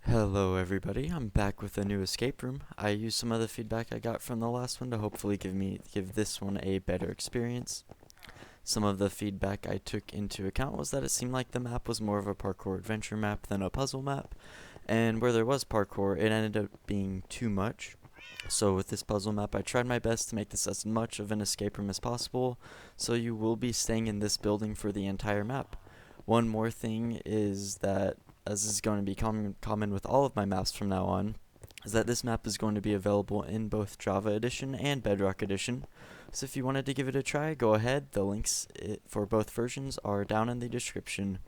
Hello everybody, I'm back with a new escape room. I used some of the feedback I got from the last one to hopefully give this one a better experience. Some of the feedback I took into account was that it seemed like the map was more of a parkour adventure map than a puzzle map, and where there was parkour, it ended up being too much. So with this puzzle map, I tried my best to make this as much of an escape room as possible, so you will be staying in this building for the entire map. One more thing is that, as is going to be common with all of my maps from now on, is that this map is going to be available in both Java Edition and Bedrock Edition. So if you wanted to give it a try, go ahead. The links for both versions are down in the description.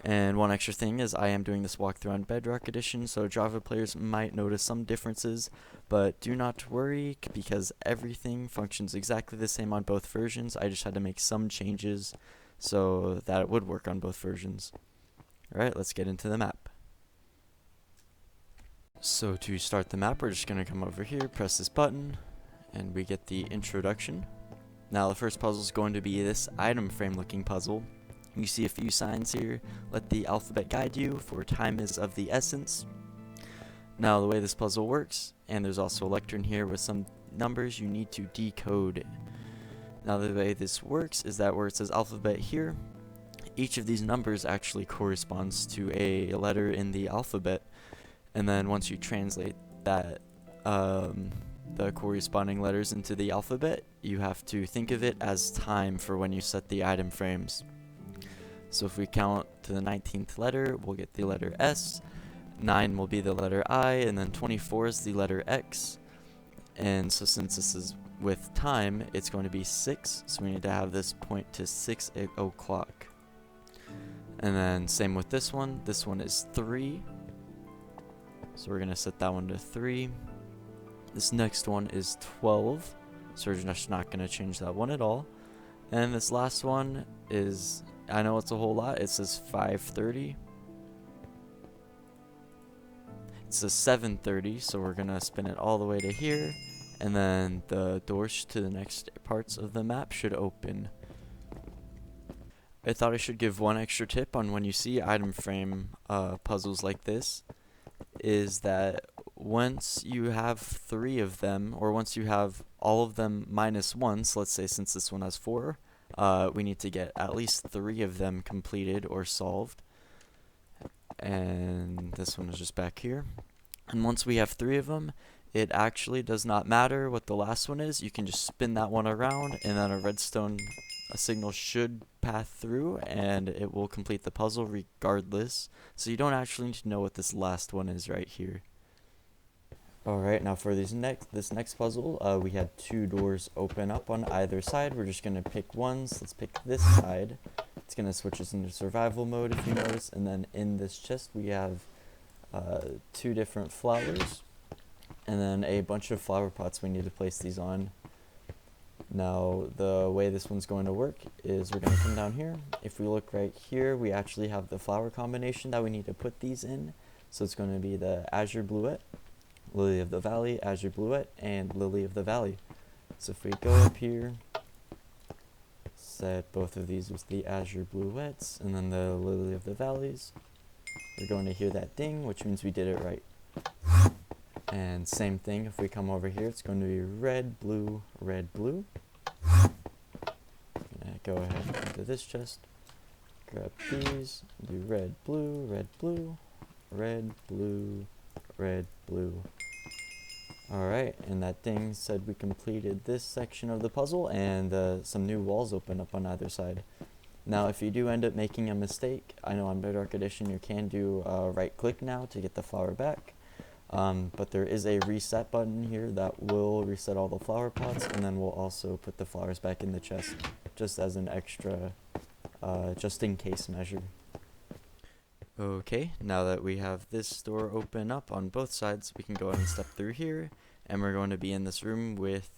And one extra thing is I am doing this walkthrough on Bedrock Edition, so Java players might notice some differences, but do not worry because everything functions exactly the same on both versions. I just had to make some changes so that it would work on both versions. Alright, let's get into the map. So to start the map, we're just going to come over here, press this button, and we get the introduction. Now the first puzzle is going to be this item frame looking puzzle. You see a few signs here. Let the alphabet guide you, for time is of the essence. Now the way this puzzle works, and there's also a lectern here with some numbers you need to decode. Now the way this works is that where it says alphabet here, each of these numbers actually corresponds to a letter in the alphabet, and then once you translate that the corresponding letters into the alphabet, you have to think of it as time for when you set the item frames. So if we count to the 19th letter, we'll get the letter S, 9 will be the letter I, and then 24 is the letter X. And so since this is with time, it's going to be 6, so we need to have this point to 6 o'clock. And then same with this one is 3, so we're going to set that one to 3. This next one is 12, so we're just not going to change that one at all. And this last one is, I know it's a whole lot, it says 5:30. It says 7:30, so we're going to spin it all the way to here, and then the doors to the next parts of the map should open. I thought I should give one extra tip on when you see item frame puzzles like this, is that once you have 3 of them, or once you have all of them minus 1, so let's say since this one has 4, we need to get at least 3 of them completed or solved. And this one is just back here. And once we have 3 of them, it actually does not matter what the last one is. You can just spin that one around, and then a signal should pass through, and it will complete the puzzle regardless. So you don't actually need to know what this last one is right here. Alright, now for this next puzzle, we had 2 doors open up on either side. We're just going to pick ones. Let's pick this side. It's going to switch us into survival mode if you notice. And then in this chest we have 2 different flowers, and then a bunch of flower pots we need to place these on. Now the way this one's going to work is we're going to come down here. If we look right here, we actually have the flower combination that we need to put these in. So it's going to be the Azure Bluette, Lily of the Valley, Azure Bluette, and Lily of the Valley. So if we go up here, set both of these with the Azure Bluettes and then the Lily of the Valleys, we're going to hear that ding, which means we did it right. And same thing, if we come over here, it's going to be red, blue, red, blue. I'm going to go ahead into this chest, grab these, do red, blue, red, blue, red, blue, red, blue. Alright, and that ding said we completed this section of the puzzle, and some new walls open up on either side. Now if you do end up making a mistake, I know on Bedrock Edition you can do right click now to get the flower back. But there is a reset button here that will reset all the flower pots, and then we'll also put the flowers back in the chest just as an extra just in case measure. Okay, now that we have this door open up on both sides, we can go ahead and step through here, and we're going to be in this room with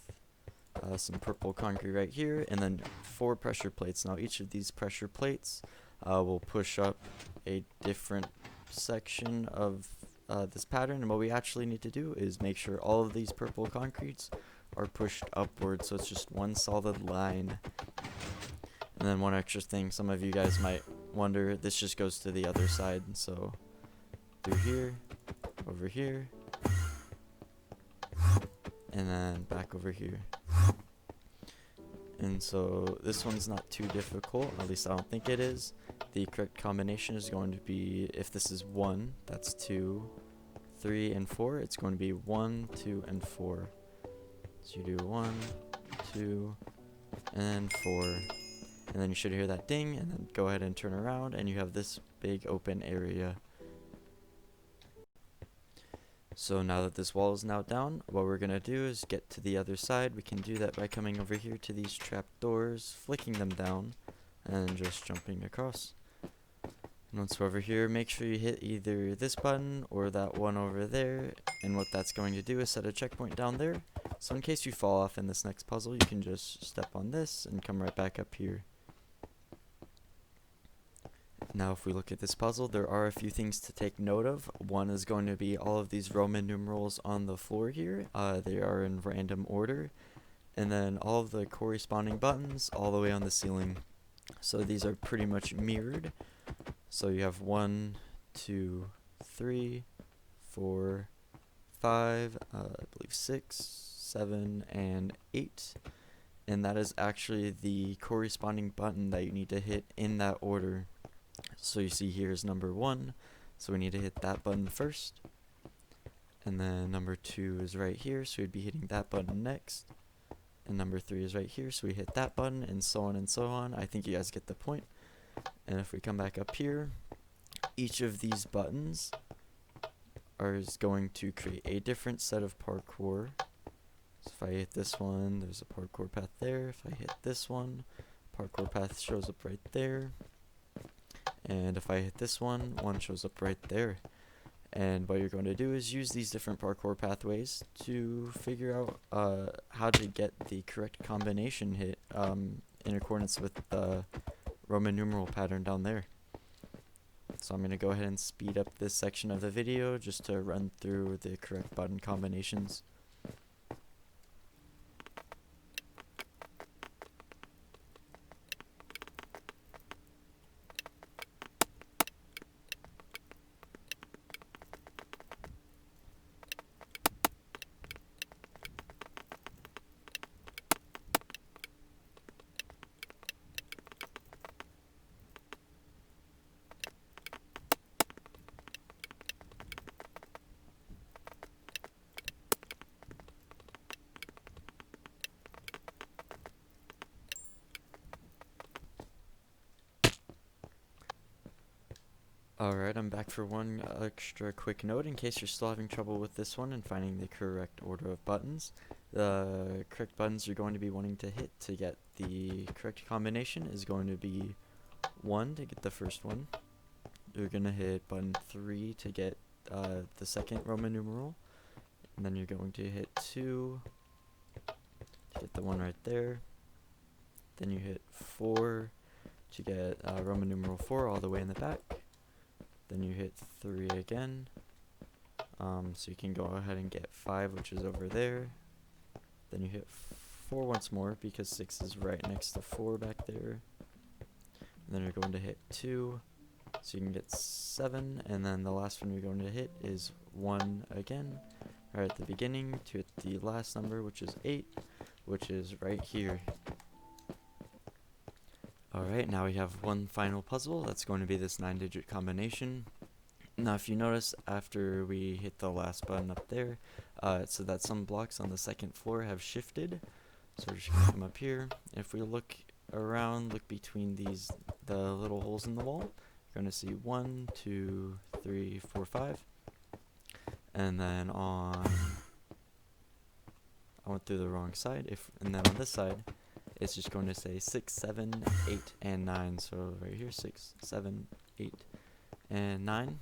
some purple concrete right here, and then 4 pressure plates. Now each of these pressure plates will push up a different section of this pattern, and what we actually need to do is make sure all of these purple concretes are pushed upward, so it's just one solid line. And then one extra thing some of you guys might wonder, this just goes to the other side, so through here, over here, and then back over here. And so this one's not too difficult, at least I don't think it is. The correct combination is going to be, if this is 1, that's 2, 3, and 4. It's going to be 1, 2, and 4. So you do 1, 2, and 4. And then you should hear that ding, and then go ahead and turn around, and you have this big open area. So now that this wall is now down, what we're going to do is get to the other side. We can do that by coming over here to these trap doors, flicking them down, and just jumping across. And once we're over here, make sure you hit either this button or that one over there. And what that's going to do is set a checkpoint down there. So in case you fall off in this next puzzle, you can just step on this and come right back up here. Now if we look at this puzzle, there are a few things to take note of. One is going to be all of these Roman numerals on the floor here. They are in random order. And then all of the corresponding buttons all the way on the ceiling. So these are pretty much mirrored. So you have 1, 2, 3, 4, 5, I believe 6, 7, and 8. And that is actually the corresponding button that you need to hit in that order. So you see here is number 1, so we need to hit that button first. And then number 2 is right here, so we'd be hitting that button next. And number 3 is right here, so we hit that button, and so on and so on. I think you guys get the point. And if we come back up here, each of these buttons is going to create a different set of parkour. So if I hit this one, there's a parkour path there. If I hit this one, parkour path shows up right there. And if I hit this one, one shows up right there. And what you're going to do is use these different parkour pathways to figure out how to get the correct combination hit in accordance with the Roman numeral pattern down there. So I'm going to go ahead and speed up this section of the video just to run through the correct button combinations. Alright, I'm back for one extra quick note in case you're still having trouble with this one and finding the correct order of buttons. The correct buttons you're going to be wanting to hit to get the correct combination is going to be 1 to get the first one. You're going to hit button 3 to get the second Roman numeral. And then you're going to hit 2 to get the one right there. Then you hit 4 to get Roman numeral 4 all the way in the back. Then you hit 3 again, so you can go ahead and get 5, which is over there. Then you hit 4 once more, because 6 is right next to 4 back there. And then you're going to hit 2, so you can get 7, and then the last one you're going to hit is 1 again, right at the beginning, to hit the last number, which is 8, which is right here. Alright, now we have one final puzzle. That's going to be this 9-digit combination. Now if you notice, after we hit the last button up there, it said that some blocks on the second floor have shifted. So we're just going to come up here. If we look around, look between the little holes in the wall, you're going to see 1, 2, 3, 4, 5. And then I went through the wrong side. And then on this side, it's just going to say 6, 7, 8, and 9. So right here, 6, 7, 8, and 9.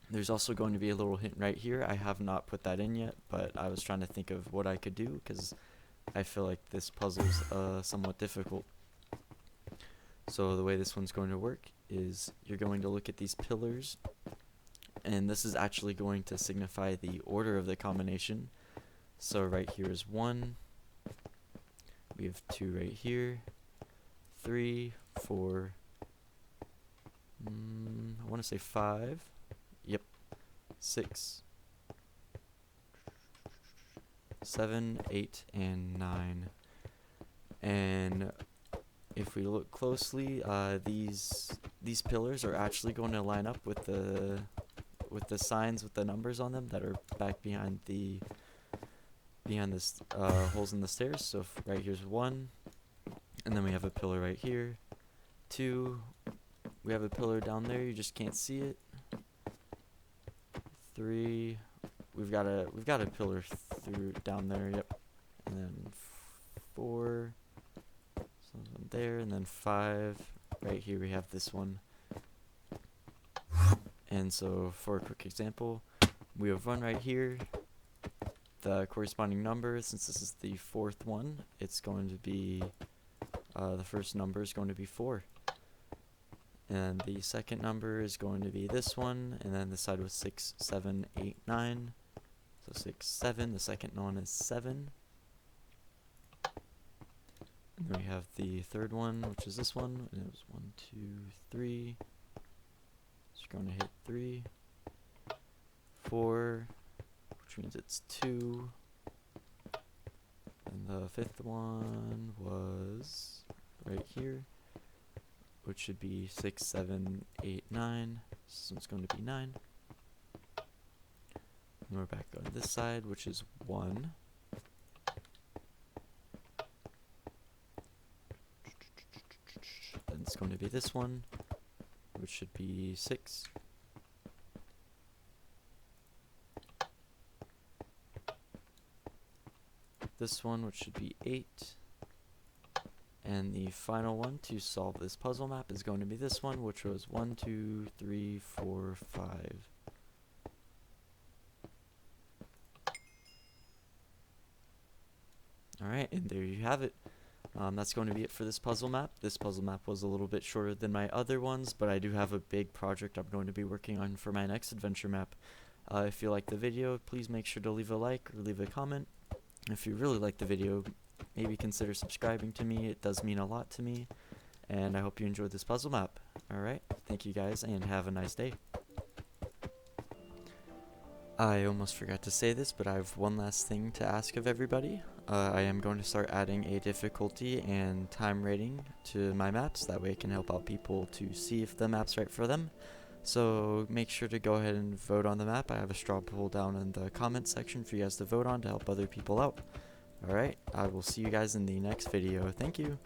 There's also going to be a little hint right here. I have not put that in yet, but I was trying to think of what I could do because I feel like this puzzle's somewhat difficult. So the way this one's going to work is you're going to look at these pillars, and this is actually going to signify the order of the combination. So right here is 1. We have 2 right here, 3, 4, I want to say 5, yep, 6, 7, 8, and 9. And if we look closely, these pillars are actually going to line up with the signs with the numbers on them that are back behind the holes in the stairs. So right here's 1, and then we have a pillar right here. 2, we have a pillar down there, you just can't see it. 3, we've got a pillar through down there, yep. And then 4, something there, and then 5, right here we have this one. And so for a quick example, we have 1 right here. The corresponding number, since this is the 4th one, it's going to be the first number is going to be 4. And the second number is going to be this one, and then the side with 6, 7, 8, 9. So 6, 7, the second one is 7. And then we have the third one, which is this one, and it was 1, 2, 3. So you're going to hit 3, 4, which means it's 2. And the fifth one was right here, which should be 6, 7, 8, 9. This one's going to be 9. And we're back on this side, which is 1. Then it's going to be this one, which should be 6. This one, which should be 8. And the final one to solve this puzzle map is going to be this one, which was 1, 2, 3, 4, 5. Alright, and there you have it. That's going to be it for this puzzle map. This puzzle map was a little bit shorter than my other ones, but I do have a big project I'm going to be working on for my next adventure map. If you liked the video, please make sure to leave a like or leave a comment. If you really like the video, maybe consider subscribing to me. It does mean a lot to me, and I hope you enjoyed this puzzle map. Alright, thank you guys, and have a nice day. I almost forgot to say this, but I have one last thing to ask of everybody. I am going to start adding a difficulty and time rating to my maps. That way it can help out people to see if the map's right for them. So make sure to go ahead and vote on the map. I have a straw poll down in the comments section for you guys to vote on to help other people out. Alright, I will see you guys in the next video. Thank you.